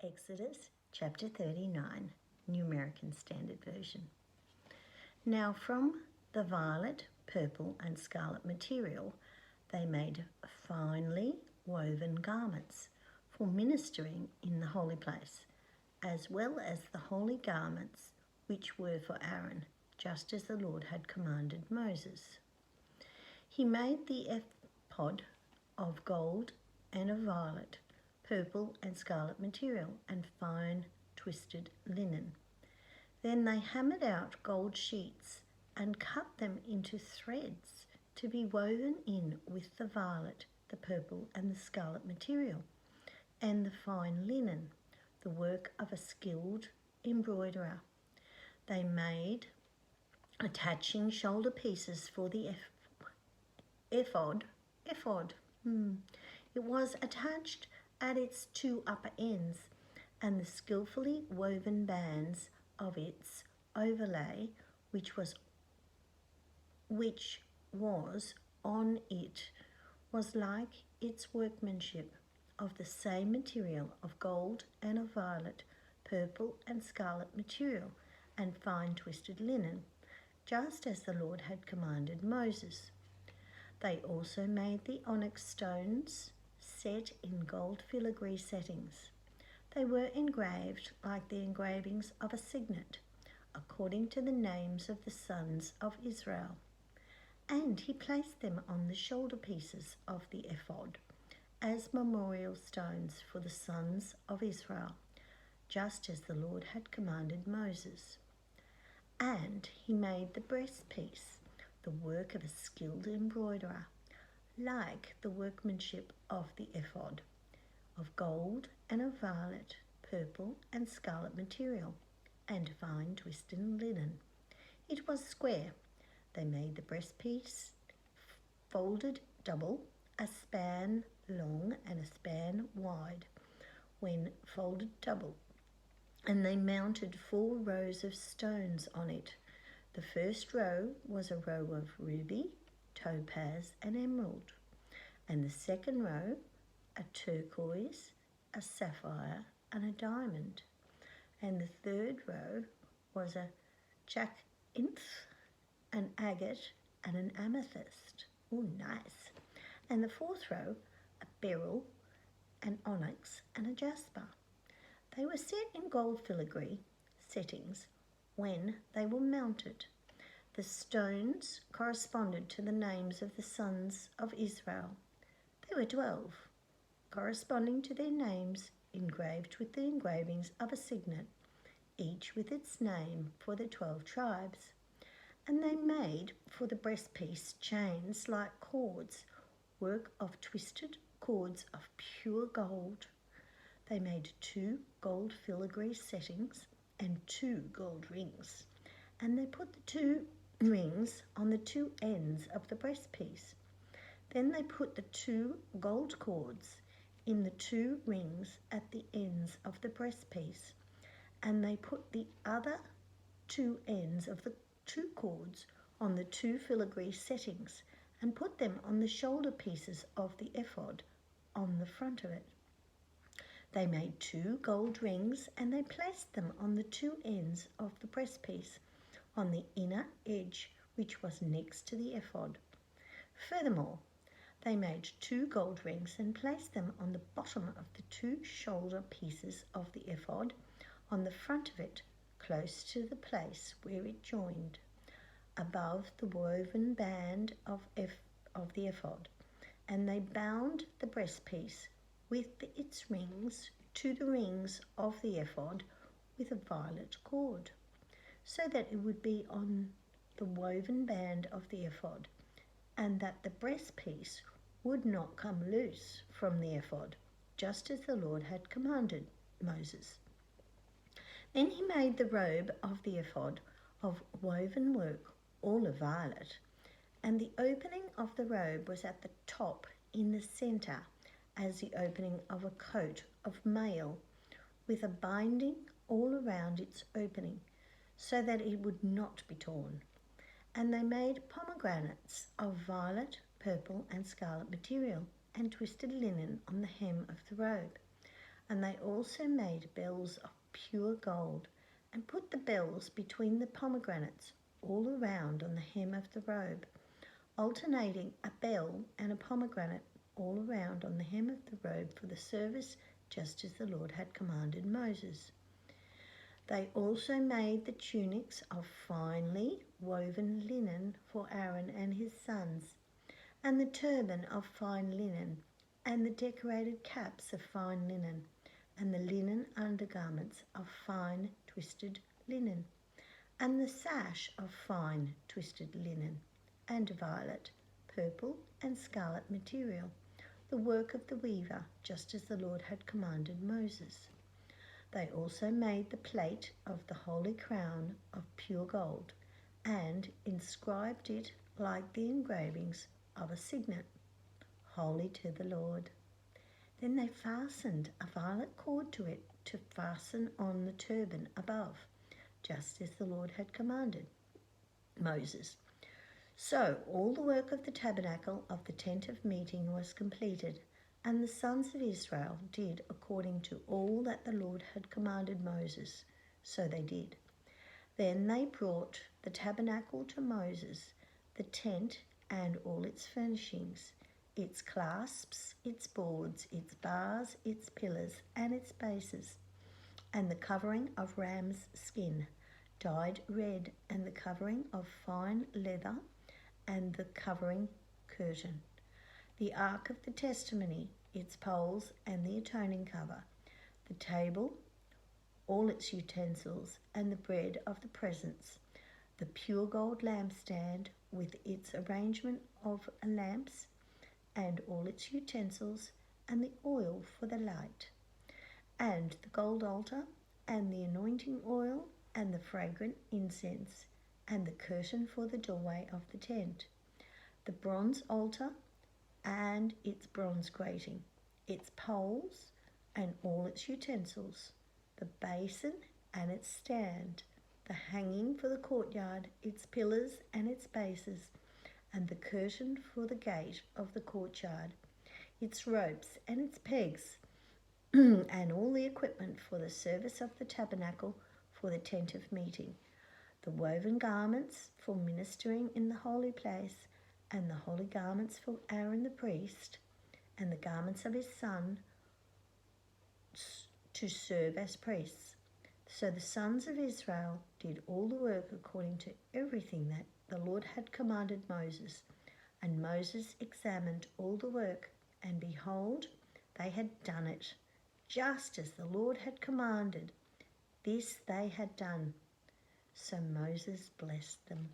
Exodus chapter 39, New American Standard Version. Now from the violet, purple and scarlet material they made finely woven garments for ministering in the holy place, as well as the holy garments which were for Aaron, just as the Lord had commanded Moses. He made the Ephod of gold and of violet, purple and scarlet material, and fine twisted linen. Then they hammered out gold sheets and cut them into threads to be woven in with the violet, the purple and the scarlet material, and the fine linen, the work of a skilled embroiderer. They made attaching shoulder pieces for the ephod. It was attached at its two upper ends, and the skillfully woven bands of its overlay, which was on it, was like its workmanship, of the same material of gold and of violet, purple and scarlet material, and fine twisted linen, just as the Lord had commanded Moses. They also made the onyx stones set in gold filigree settings. They were engraved like the engravings of a signet, according to the names of the sons of Israel. And he placed them on the shoulder pieces of the ephod as memorial stones for the sons of Israel, just as the Lord had commanded Moses. And he made the breastpiece, the work of a skilled embroiderer, like the workmanship of the ephod, of gold and of violet, purple and scarlet material, and fine twisted linen. It was square. They made the breastpiece folded double, a span long and a span wide, when folded double, and they mounted 4 rows of stones on it. The first row was a row of ruby, topaz and emerald, and the second row a turquoise, a sapphire and a diamond, and the third row was a jacinth, an agate and an amethyst. Oh, nice. And the fourth row a beryl, an onyx and a jasper. They were set in gold filigree settings when they were mounted. The stones corresponded to the names of the sons of Israel. There were 12, corresponding to their names, engraved with the engravings of a signet, each with its name for the 12 tribes. And they made for the breastpiece chains like cords, work of twisted cords of pure gold. They made 2 gold filigree settings and 2 gold rings, and they put the 2 rings on the 2 ends of the breastpiece. Then they put the 2 gold cords in the 2 rings at the ends of the breastpiece, and they put the other 2 ends of the 2 cords on the 2 filigree settings and put them on the shoulder pieces of the ephod on the front of it. They made 2 gold rings, and they placed them on the 2 ends of the breastpiece on the inner edge, which was next to the ephod. Furthermore, they made 2 gold rings and placed them on the bottom of the 2 shoulder pieces of the ephod on the front of it, close to the place where it joined, above the woven band of the ephod. And they bound the breastpiece with its rings to the rings of the ephod with a violet cord, so that it would be on the woven band of the ephod, and that the breastpiece would not come loose from the ephod, just as the Lord had commanded Moses. Then he made the robe of the ephod of woven work, all of violet, and the opening of the robe was at the top in the centre, as the opening of a coat of mail, with a binding all around its opening, so that it would not be torn. And they made pomegranates of violet, purple and scarlet material, and twisted linen on the hem of the robe. And they also made bells of pure gold, and put the bells between the pomegranates all around on the hem of the robe, alternating a bell and a pomegranate all around on the hem of the robe for the service, just as the Lord had commanded Moses. They also made the tunics of finely woven linen for Aaron and his sons, and the turban of fine linen, and the decorated caps of fine linen, and the linen undergarments of fine twisted linen, and the sash of fine twisted linen, and violet, purple, and scarlet material, the work of the weaver, just as the Lord had commanded Moses. They also made the plate of the holy crown of pure gold, and inscribed it like the engravings of a signet, holy to the Lord. Then they fastened a violet cord to it to fasten on the turban above, just as the Lord had commanded Moses. So all the work of the tabernacle of the tent of meeting was completed, and the sons of Israel did according to all that the Lord had commanded Moses. So they did. Then they brought the tabernacle to Moses, the tent and all its furnishings, its clasps, its boards, its bars, its pillars, and its bases, and the covering of ram's skin, dyed red, and the covering of fine leather, and the covering curtain, the ark of the testimony, its poles, and the atoning cover, the table, all its utensils, and the bread of the presence, the pure gold lampstand with its arrangement of lamps, and all its utensils, and the oil for the light, and the gold altar, and the anointing oil, and the fragrant incense, and the curtain for the doorway of the tent, the bronze altar, and its bronze grating, its poles, and all its utensils, the basin and its stand, the hanging for the courtyard, its pillars and its bases, and the curtain for the gate of the courtyard, its ropes and its pegs, and all the equipment for the service of the tabernacle for the tent of meeting, the woven garments for ministering in the holy place, and the holy garments for Aaron the priest, and the garments of his son to serve as priests. So the sons of Israel did all the work according to everything that the Lord had commanded Moses. And Moses examined all the work, and behold, they had done it, just as the Lord had commanded. This they had done. So Moses blessed them.